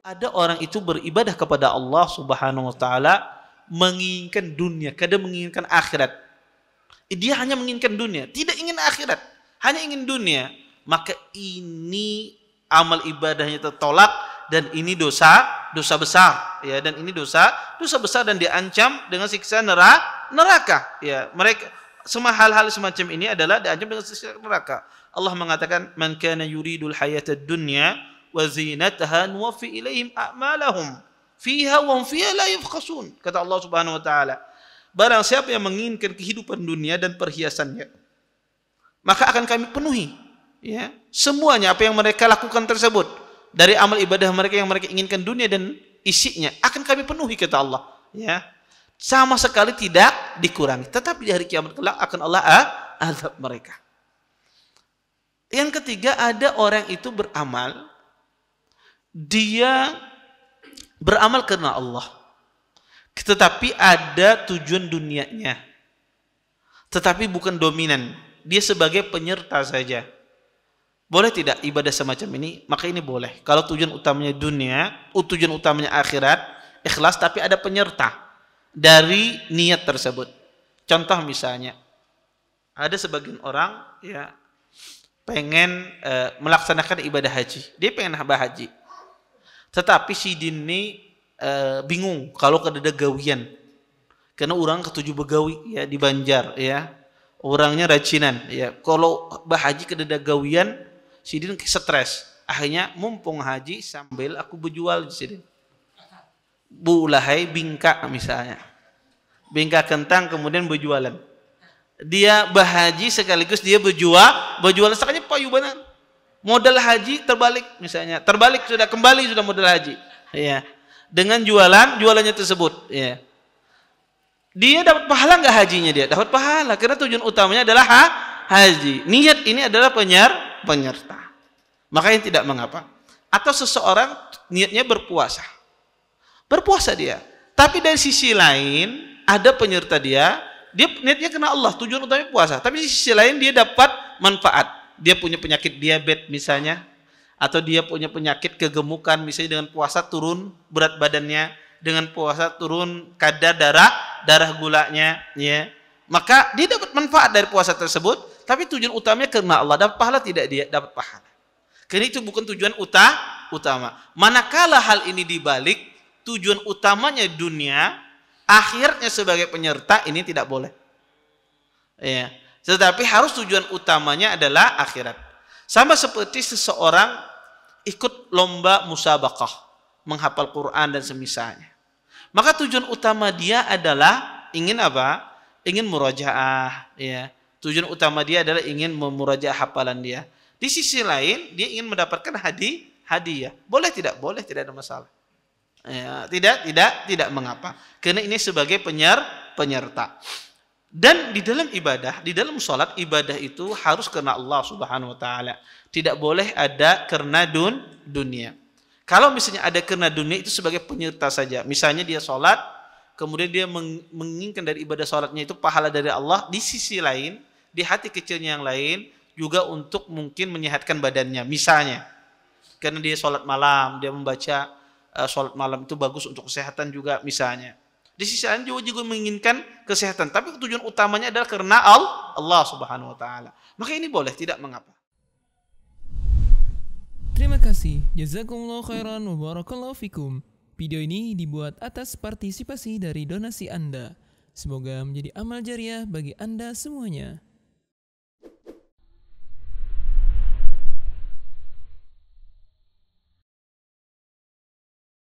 Ada orang itu beribadah kepada Allah Subhanahu wa taala menginginkan dunia, kadang menginginkan akhirat. Dia hanya menginginkan dunia, tidak ingin akhirat, hanya ingin dunia. Maka ini amal ibadahnya tertolak dan ini dosa besar, ya. Dan ini dosa besar dan diancam dengan siksa neraka, ya. Mereka semua hal-hal semacam ini adalah diancam dengan siksa neraka. Allah mengatakan, "Man kana yuridul hayatad dunya wa zinataha nuwaffi ilaihim a'malahum fiha wa hum fiha la yubkhasun." Kata Allah Subhanahu wa taala, barang siapa yang menginginkan kehidupan dunia dan perhiasannya, maka akan kami penuhi, ya, semuanya apa yang mereka lakukan tersebut dari amal ibadah mereka yang mereka inginkan dunia dan isinya akan kami penuhi, kata Allah, ya. Sama sekali tidak dikurangi, tetapi di hari kiamat kelak akan Allah azab mereka. Yang ketiga, ada orang itu beramal, dia beramal karena Allah, tetapi ada tujuan dunianya, tetapi bukan dominan, dia sebagai penyerta saja. Boleh tidak ibadah semacam ini? Maka ini boleh. Kalau tujuan utamanya dunia, tujuan utamanya akhirat, ikhlas, tapi ada penyerta dari niat tersebut. Contoh misalnya, ada sebagian orang, ya, pengen melaksanakan ibadah haji. Dia pengen haji. Tetapi si ini bingung kalau kededa gawian. Karena orang ketujuh begawi, ya, di Banjar, ya. Orangnya racinan, ya. Kalau bahaji kededa gawian, si din stres. Akhirnya mumpung haji sambil aku berjual di sini. Bulahai bingka misalnya. Bingka kentang kemudian berjualan. Dia bahaji sekaligus dia berjual sekalinya payubanan. Modal haji terbalik misalnya. Terbalik sudah kembali sudah modal haji. Ya. Dengan jualannya tersebut, ya. Dia dapat pahala enggak hajinya dia? Dapat pahala karena tujuan utamanya adalah haji. Niat ini adalah penyerta. Makanya tidak mengapa. Atau seseorang niatnya berpuasa. Berpuasa dia. Tapi dari sisi lain ada penyerta dia niatnya kena Allah, tujuan utamanya puasa. Tapi di sisi lain dia dapat manfaat. Dia punya penyakit diabetes misalnya, atau dia punya penyakit kegemukan, misalnya dengan puasa turun berat badannya, dengan puasa turun kadar darah gulanya, ya. Maka dia dapat manfaat dari puasa tersebut, tapi tujuan utamanya karena Allah. Dapat pahala tidak dia? Dapat pahala. Karena itu bukan tujuan utama. Manakala hal ini dibalik, tujuan utamanya dunia, akhirnya sebagai penyerta, ini tidak boleh. Ya. Tetapi harus tujuan utamanya adalah akhirat. Sama seperti seseorang ikut lomba musabaqah, menghafal Quran dan semisalnya. Maka tujuan utama dia adalah ingin apa? Ingin murajaah, ya. Tujuan utama dia adalah ingin memurajaah hafalan dia. Di sisi lain dia ingin mendapatkan hadiah. Boleh tidak? Boleh, tidak ada masalah. Ya, tidak mengapa. Karena ini sebagai penyerta. Dan di dalam ibadah, di dalam sholat, ibadah itu harus karena Allah Subhanahu wa taala. Tidak boleh ada karena dunia. Kalau misalnya ada karena dunia, itu sebagai penyerta saja. Misalnya dia sholat, kemudian dia menginginkan dari ibadah sholatnya itu pahala dari Allah. Di sisi lain, di hati kecilnya yang lain, juga untuk mungkin menyehatkan badannya. Misalnya, karena dia sholat malam, dia membaca sholat malam itu bagus untuk kesehatan juga misalnya. Di sisi lain juga menginginkan kesehatan, tapi tujuan utamanya adalah karena Allah Subhanahu wa taala. Maka ini boleh, tidak mengapa. Terima kasih. Jazakumullah khairan wa barakallahu fikum. Video ini dibuat atas partisipasi dari donasi Anda. Semoga menjadi amal jariah bagi Anda semuanya.